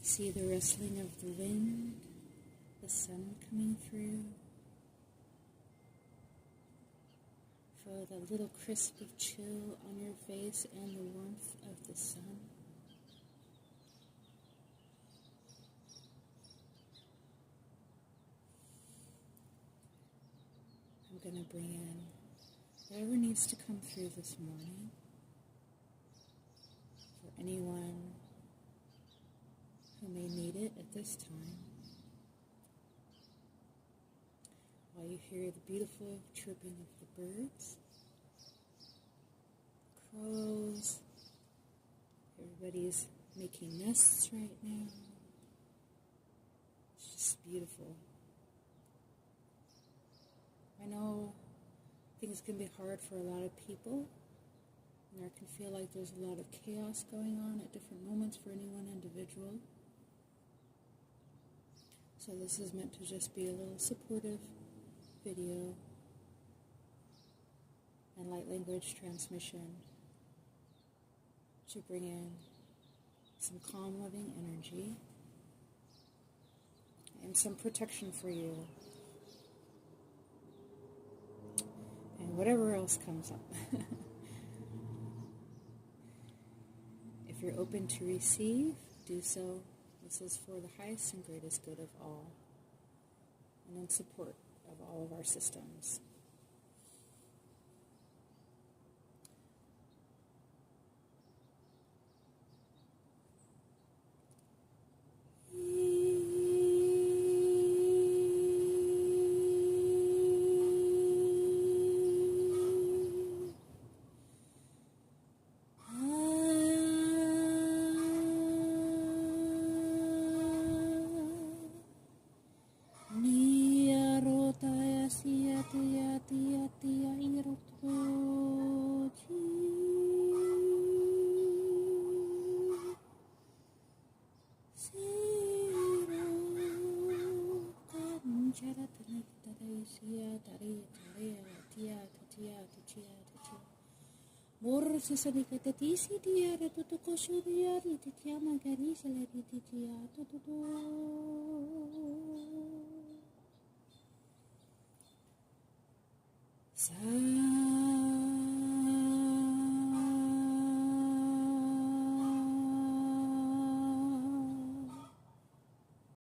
See the rustling of the wind, the sun coming through. Feel the little crisp of chill on your face and the warmth of the sun. I'm going to bring in whatever needs to come through this morning for anyone who may need it at this time. While you hear the beautiful chirping of the birds, crows, everybody's making nests right now. It's just beautiful. I know things can be hard for a lot of people, and there can feel like there's a lot of chaos going on at different moments for any one individual. So this is meant to just be a little supportive video and light language transmission to bring in some calm, loving energy and some protection for you. And whatever else comes up. If you're open to receive, do so. This is for the highest and greatest good of all, and in support of all of our systems. Sa